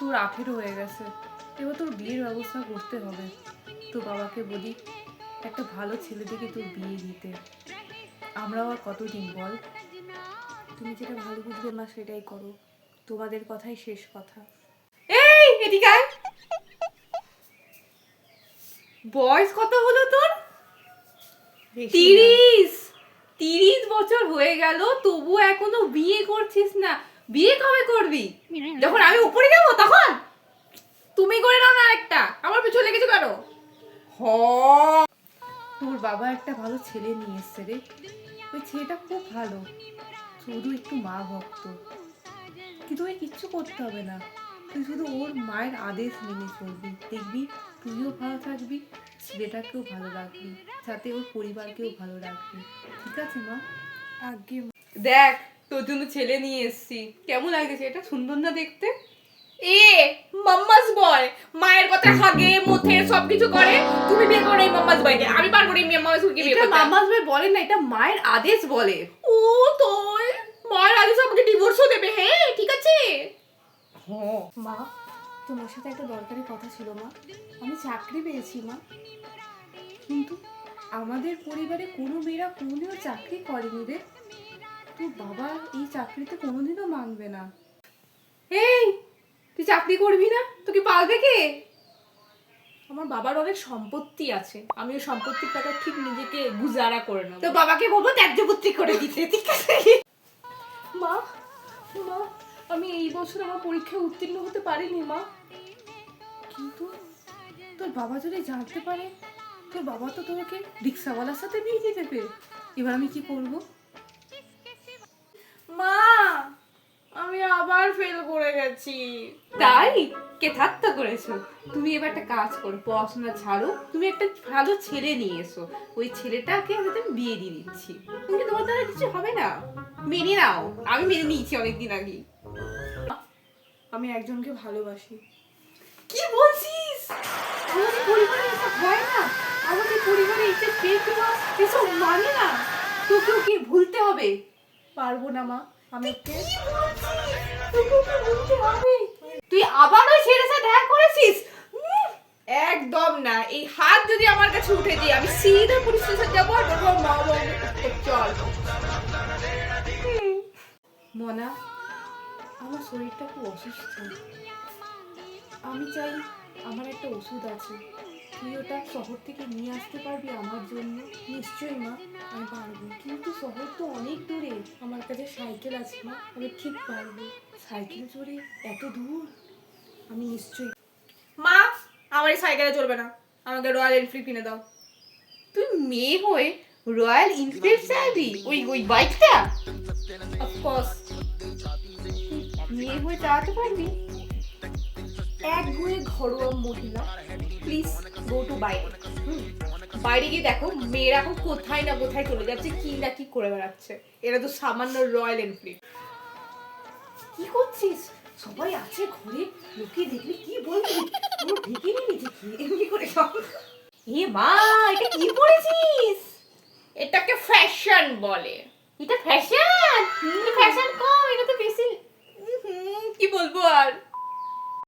তোর 18 হয়ে গেছে, এবার তোর বিয়ের ব্যবস্থা করতে হবে। তোর বাবাকে বলি একটা ভালো ছেলে দেখে তোর বিয়ে দিতে। আমরাও আর কতদিন বল। তুমি যেটা ভালো বুঝবে মা সেটাই করো, তোমাদের কথাই শেষ কথা। এই এদিকে আয়। বয়স কত হলো তোর? 30 বছর হয়ে গেল, তবু এখনো বিয়ে করছিস না। বিয়ে কবে করবি? যখন আমি উপরে যাব তখন? তুমি করে নাও না একটা, আমার পিছনে লেগেছো কেন? তোর বাবা একটা ভালো ছেলে নিয়ে এসছে রে, ওই ছেলেটা খুব ভালো, শুধু একটু মা ভক্ত। কিন্তু ওই কিচ্ছু করতে হবে না, তুই শুধু ওর মায়ের আদেশ মেনে চলবি, দেখবি তুইও ভালো থাকবি, ছেলেটাকেও ভালো রাখবি, সাথে ওর পরিবারকেও ভালো রাখবি। ঠিক আছে মা? আগে দেখ, তোর জন্য ছেলে নিয়ে এসেছি, কেমন লাগছে? এটা সুন্দর না দেখতে? এ মাম্মাস বয়, মায়ের কথা হাগে মুথে সবকিছু করে, তুমি বিয়ে করো এই মাম্মাস বয়কে। আমি পারবো না এই মাম্মাস বয়কে বিয়ে করতে। এটা মাম্মাস বয় বলে না, এটা মায়ের আদেশ বলে। ও তো মায়ের আদেশ আমাকে ডিভোর্সও দেবে? হ্যাঁ ঠিক আছে। হ্যাঁ মা, তোমার সাথে একটা দরকারি কথা ছিল মা। আমি চাকরি পেয়েছি মা, কিন্তু আমাদের পরিবারে কোনো মেয়েরা কোনোদিনও চাকরি করেনি রে। তোর বাবা এই চাকরিতে কোনোদিনও মানবে না। এই তুই চাকরি করবি না, তোকে পালবে কে? আমার বাবার অনেক সম্পত্তি আছে, আমি ওই সম্পত্তির টাকা ঠিক নিজেকে গুজারা করে নেব। তো বাবাকে বলবো ত্যায্যপুত্রী করে দিতে, ঠিক আছে? মা মা, আমি এই বছর আমার পরীক্ষায় উত্তীর্ণ হতে পারিনি মা। কিন্তু তোর বাবা যদি জানতে পারে, তোর বাবা তো তোকে রিক্সাওয়ালার সাথে বিয়ে দিয়ে দেবে। এবার আমি কি করব? মা, আমি আবার ফেল করে গেছি। তাই? কে ঠাট্টা করেছো? তুমি এবার একটা কাজ করো, পড়াশোনা ছাড়ো, তুমি একটা ভালো ছেলে নিয়ে এসো, ওই ছেলেটাকে আমি বিয়ে দিয়ে দিচ্ছি। কিন্তু তোমার দ্বারা কিছু হবে না, মেনে নাও। আমি মেনে নিয়েছি অনেকদিন আগে। আমি একজনকে ভালোবাসি। কি বলছিস? আমাদের পরিবারে এসব হয় না, আমাদের পরিবারে এসব এসব মানে না। তোকেও কি ভুলতে হবে? পারবো না মা, আমি তুই আবার ওই ছেলের সাথে দেখা করেছিস? একদম না, এই হাত যদি আমার কাছে উঠে দিয়ে আমি সিধা পুলিশ স্টেশন যাবো আর বলবো মা চল। মনা, আমার শরীরটা খুব অসুস্থ, আমি চাই আমার একটা ওষুধ আছে, তুই ওটা শহর থেকে নিয়ে আসতে পারবি আমার জন্য? নিশ্চয়ই মা, আমি পারবো, কিন্তু শহর তো অনেক দূরে, আমার কাছে সাইকেল আছে মা, আমি ঠিক পারবো। সাইকেল চড়ে এত দূর? আমি নিশ্চয়ই। মা, আমার এই সাইকেলে চলবে না, আমাকে রয়্যাল এনফিল্ড কিনে দাও। তুই মেয়ে হয়ে রয়্যাল এনফিল্ড চাইবি? ওই বাইকটা? অফকোর্স, মেয়ে হয়ে চালাতে পারবি? একগুঁয়ে ঘরোয়া মহিলা, প্লিজ গো টু বাইরে। বাইরে গিয়ে দেখো মেয়েরা এখন কোথায় না কোথায় চলে যাচ্ছে, কি না কি করে বেড়াচ্ছে, এরা তো সামান্য রয়্যাল এনফিল্ড। কি করছিস? সবাই আছে ঘরে, লোকে দেখলে কি বলবি? পুরো ঢেকে নিয়ে নিজেকে এমনি করে সব। এ মা, এটা কি পরেছিস? এটাকে ফ্যাশন বলে। এটা ফ্যাশন? ফ্যাশন কম, এটা তো বেশি। কি বলবো আর।